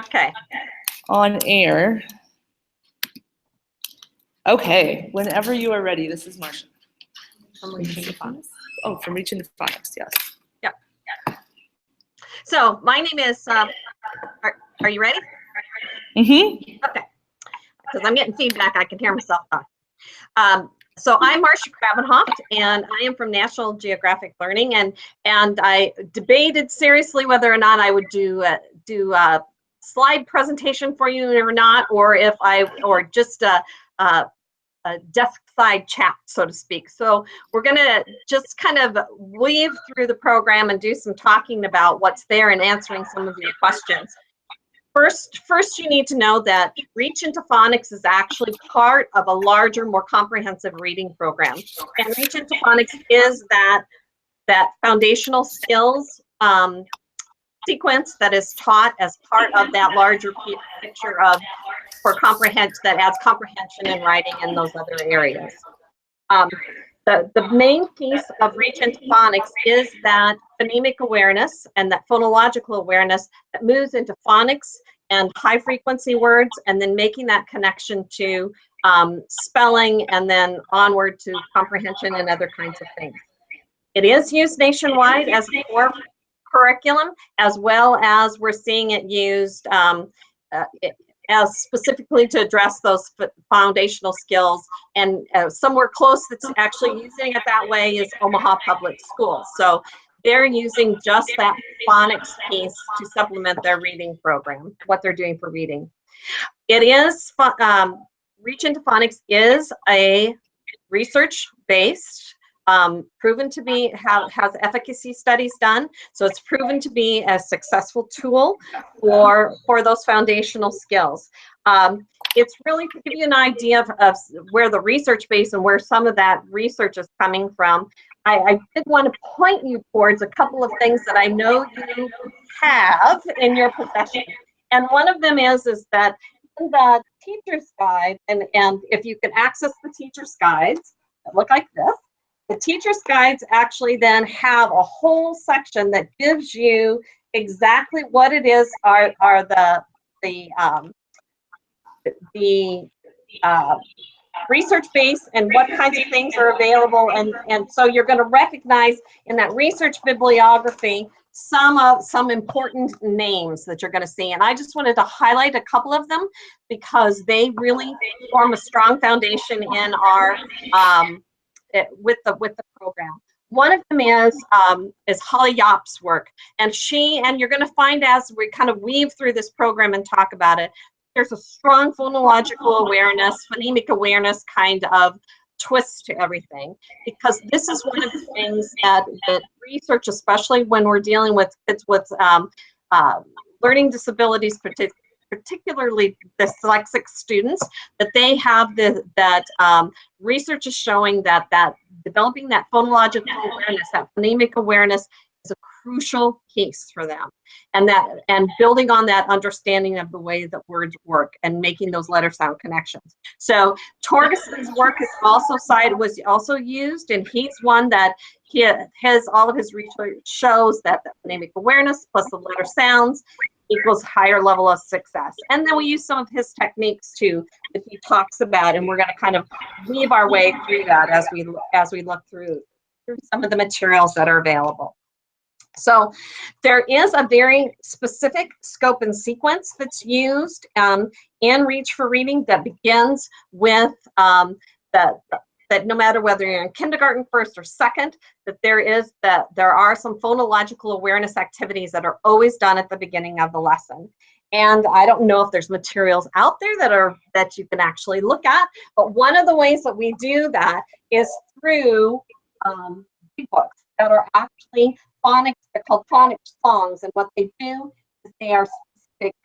Okay. On air. Okay, whenever you are ready. This is Marcia. From Reaching to Phonics. Oh, from Reaching to Phonics, yes. Yep. So my name is, are you ready? Mm-hmm. Okay. Because I'm getting feedback, I can hear myself talk. So I'm Marcia Kravenhoft, and I am from National Geographic Learning, and I debated seriously whether or not I would do a slide presentation for you or not, or just a desk side chat, so to speak. So we're going to just kind of weave through the program and do some talking about what's there and answering some of your questions. First, you need to know that Reach into Phonics is actually part of a larger, more comprehensive reading program. And Reach into Phonics is that foundational skills sequence that is taught as part of that larger picture that adds comprehension in writing and those other areas. The main piece of Reach into Phonics is that phonemic awareness and that phonological awareness that moves into phonics and high frequency words, and then making that connection to spelling, and then onward to comprehension and other kinds of things. It is used nationwide as a core curriculum, as well as we're seeing it used as specifically to address those foundational skills. And somewhere close that's actually using it that way is Omaha Public Schools. So they're using just that phonics piece to supplement their reading program, what they're doing for reading. It is, Reach into Phonics is a research-based, proven to be, has efficacy studies done. So it's proven to be a successful tool for those foundational skills. It's really to give you an idea of where the research base and where some of that research is coming from. I did want to point you towards a couple of things that I know you have in your possession. And one of them is that in the teacher's guide, and if you can access the teacher's guides that look like this, the teacher's guides actually then have a whole section that gives you exactly what it is are the research base and what kinds of things are available, and so you're going to recognize in that research bibliography some important names that you're going to see, and I just wanted to highlight a couple of them because they really form a strong foundation in our with the program. One of them is Holly Yopp's work, and you're going to find as we kind of weave through this program and talk about it, there's a strong phonological awareness, phonemic awareness kind of twist to everything, because this is one of the things that research, especially when we're dealing with kids with learning disabilities, particularly dyslexic students, that they have that research is showing that developing that phonological awareness, that phonemic awareness, is a crucial piece for them, and building on that understanding of the way that words work and making those letter sound connections. So Torgeson's work was also used, and he's one that all of his research shows that the phonemic awareness plus the letter sounds equals higher level of success. And then we use some of his techniques too that he talks about, and we're going to kind of weave our way through that as we look through some of the materials that are available. So there is a very specific scope and sequence that's used in Reach for Reading that begins with that no matter whether you're in kindergarten first or second, that there are some phonological awareness activities that are always done at the beginning of the lesson. And I don't know if there's materials out there that you can actually look at, but one of the ways that we do that is through books that are actually phonics. They're called phonics songs, and what they do is they are specific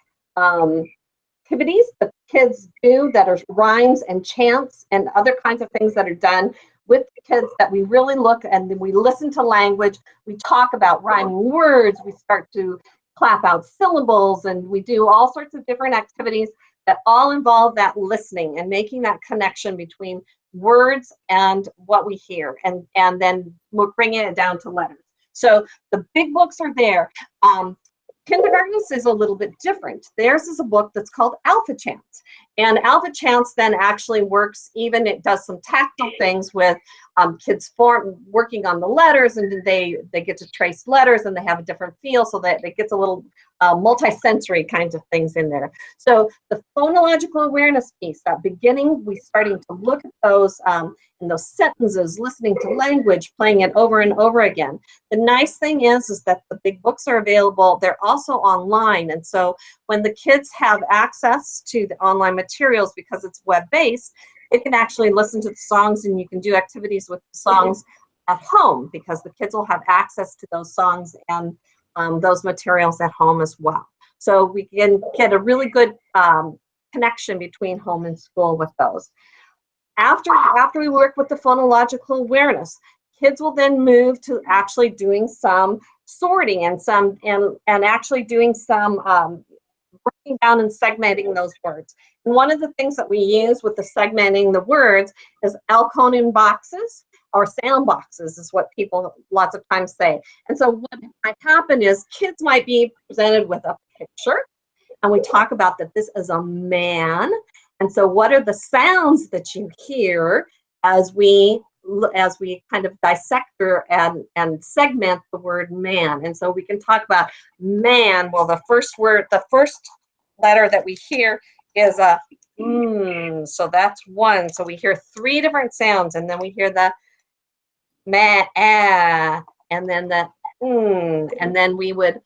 activities that kids do that are rhymes and chants and other kinds of things that are done with the kids, that we really look and we listen to language, we talk about rhyming words, we start to clap out syllables, and we do all sorts of different activities that all involve that listening and making that connection between words and what we hear, and then we're bringing it down to letters. So the big books are there. Kindergartens is a little bit different. Theirs is a book that's called Alpha Chance. And Alpha Chance then actually works, even it does some tactile things with kids working on the letters, and they get to trace letters and they have a different feel, so that it gets a little multi-sensory kinds of things in there. So the phonological awareness piece, that beginning, we starting to look at those in those sentences, listening to language, playing it over and over again. The nice thing is that the big books are available. They're also online, and so when the kids have access to the online materials, because it's web-based, they can actually listen to the songs, and you can do activities with the songs at home, because the kids will have access to those songs and those materials at home as well. So we can get a really good connection between home and school with those. After we work with the phonological awareness, kids will then move to actually doing some sorting and actually doing some breaking down and segmenting those words. And one of the things that we use with the segmenting the words is Alconin boxes, or sound boxes is what people lots of times say. And so what might happen is kids might be presented with a picture, and we talk about that this is a man. And so what are the sounds that you hear as we kind of dissect and segment the word man? And so we can talk about man. Well, the first letter that we hear is a so that's one. So we hear 3 different sounds, and then we hear the ma, and then the and then we would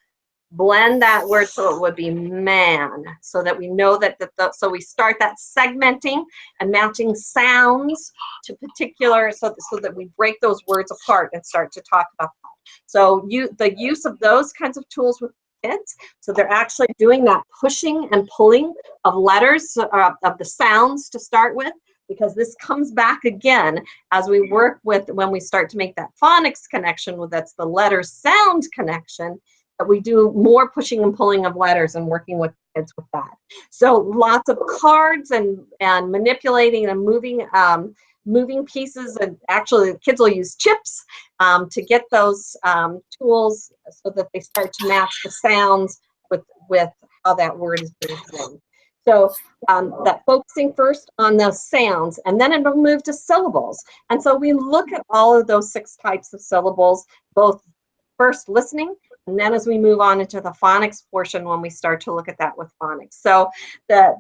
blend that word so it would be man, so that we know that so we start that segmenting and matching sounds to particular, so that we break those words apart and start to talk about that. So the use of those kinds of tools with kids, so they're actually doing that pushing and pulling of letters, of the sounds to start with, because this comes back again as we work with, when we start to make that phonics connection, that's the letter sound connection, that we do more pushing and pulling of letters and working with kids with that. So lots of cards and manipulating and moving pieces, and actually the kids will use chips to get those tools so that they start to match the sounds with how that word is being formed. So that focusing first on those sounds, and then it'll move to syllables. And so we look at all of those 6 types of syllables, both first listening, and then as we move on into the phonics portion, when we start to look at that with phonics. So the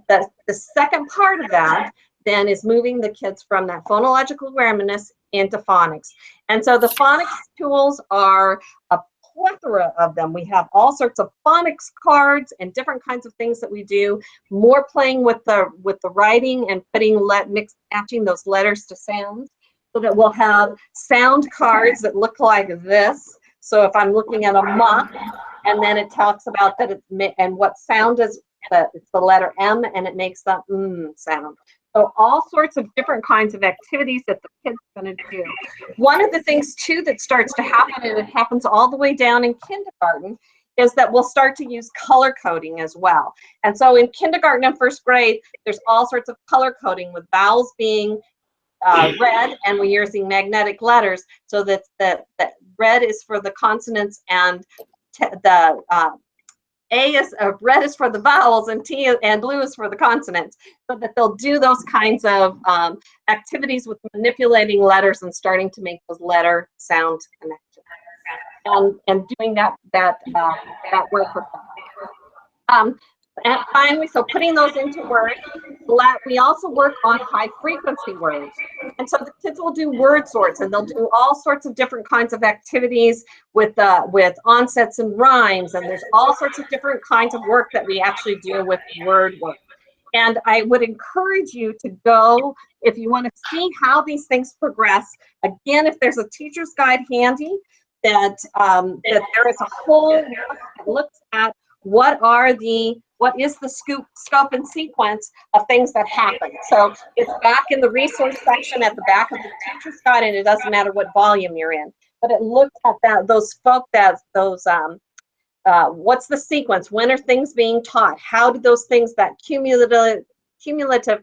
second part of that then is moving the kids from that phonological awareness into phonics. And so the phonics tools are a plethora of them. We have all sorts of phonics cards and different kinds of things that we do, more playing with the writing and matching those letters to sounds, so that we'll have sound cards that look like this. So if I'm looking at a muck, and then it talks about that and what sound is that, it's the letter M, and it makes that sound. So all sorts of different kinds of activities that the kids are going to do. One of the things too that starts to happen, and it happens all the way down in kindergarten, is that we'll start to use color coding as well. And so in kindergarten and first grade, there's all sorts of color coding, with vowels being red, and we're using magnetic letters, so that red is for the consonants, and red is for the vowels, and blue is for the consonants, so that they'll do those kinds of activities with manipulating letters and starting to make those letter sound connections, and doing that work with them. And finally, so putting those into words, we also work on high frequency words. And so the kids will do word sorts, and they'll do all sorts of different kinds of activities with onsets and rhymes, and there's all sorts of different kinds of work that we actually do with word work. And I would encourage you to go, if you want to see how these things progress. Again, if there's a teacher's guide handy, that there is a whole look that looks at what is the scope and sequence of things that happen. So it's back in the resource section at the back of the teacher's guide, and it doesn't matter what volume you're in, but it looks at what's the sequence? When are things being taught? How do those things, that cumulative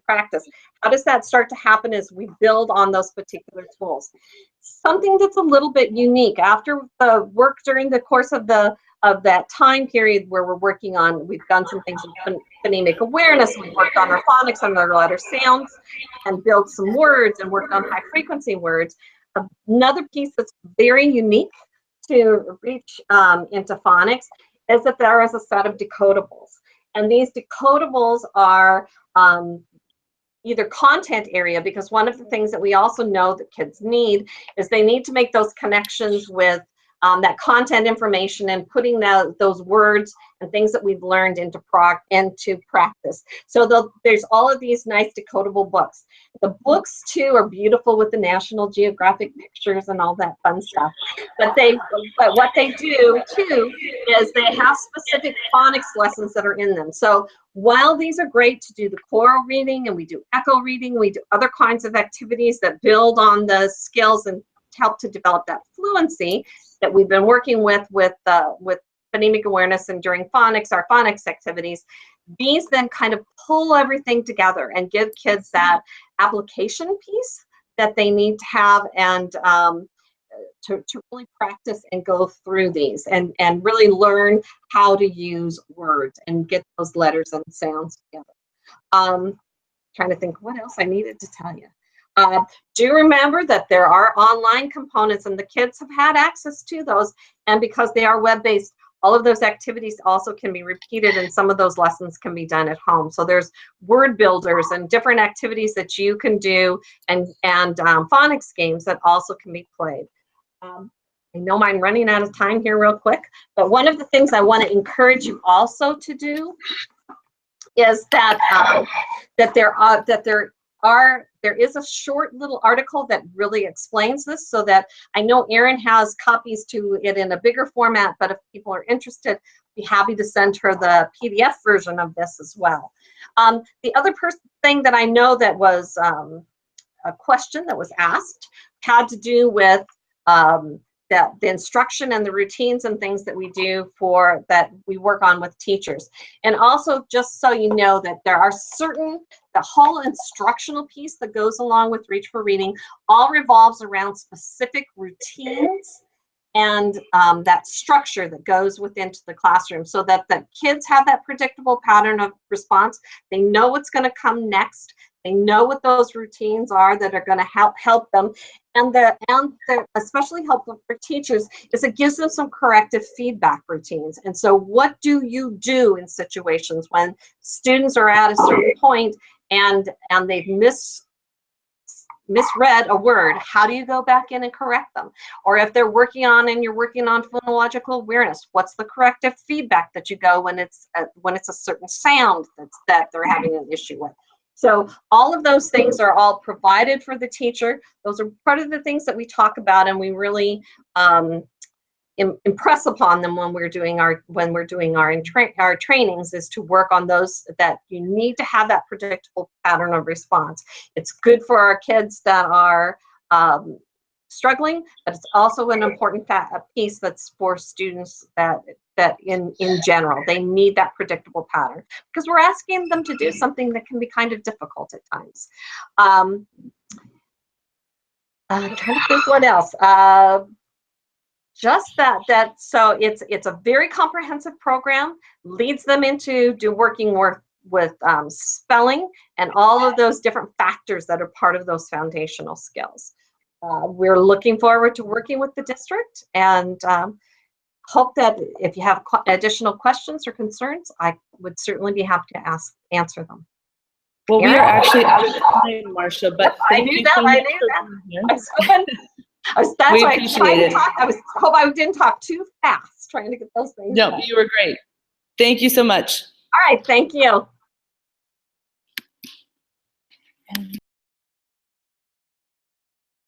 practice, how does that start to happen as we build on those particular tools? Something that's a little bit unique, after the work during the course of the of that time period where we're working on, we've done some things in phonemic awareness, we've worked on our phonics and our letter sounds and built some words and worked on high frequency words. Another piece that's very unique to reach into phonics is that there is a set of decodables. And these decodables are either content area, because one of the things that we also know that kids need is they need to make those connections with that content information and putting those words and things that we've learned into practice. So there's all of these nice decodable books. The books too are beautiful with the National Geographic pictures and all that fun stuff. But what they do too is they have specific phonics lessons that are in them. So while these are great to do the choral reading and we do echo reading, we do other kinds of activities that build on the skills and help to develop that fluency that we've been working with phonemic awareness and during phonics, our phonics activities. These then kind of pull everything together and give kids that application piece that they need to have and to really practice and go through these and really learn how to use words and get those letters and sounds together. Trying to think what else I needed to tell you. Do remember that there are online components and the kids have had access to those, and because they are web-based, all of those activities also can be repeated and some of those lessons can be done at home. So there's word builders and different activities that you can do and phonics games that also can be played. I know I'm running out of time here real quick, but one of the things I want to encourage you also to do is that there is a short little article that really explains this, so that I know Erin has copies to it in a bigger format, but if people are interested, I'd be happy to send her the PDF version of this as well. The other thing that I know that was a question that was asked had to do with the instruction and the routines and things that we do that we work on with teachers. And also, just so you know, that there are the whole instructional piece that goes along with Reach for Reading all revolves around specific routines and that structure that goes within the classroom, so that the kids have that predictable pattern of response. They know what's going to come next. They know what those routines are that are going to help them. And they're especially helpful for teachers is it gives them some corrective feedback routines. And so what do you do in situations when students are at a certain point and they've misread a word? How do you go back in and correct them? Or if they're working on phonological awareness, what's the corrective feedback that you go when it's a certain sound that they're having an issue with? So all of those things are all provided for the teacher. Those are part of the things that we talk about, and we really impress upon them when we're doing our trainings, is to work on those, that you need to have that predictable pattern of response. It's good for our kids that are struggling, but it's also an important piece that's for students that in general, they need that predictable pattern, because we're asking them to do something that can be kind of difficult at times. I'm trying to think what else. Just so it's a very comprehensive program, leads them into working with spelling and all of those different factors that are part of those foundational skills. We're looking forward to working with the district, and hope that if you have additional questions or concerns, I would certainly be happy to answer them. Well, we are actually out of time, Marcia, but I knew that. That's we why I appreciate it. hope I didn't talk too fast trying to get those things. No, you were great. Thank you so much. All right, thank you.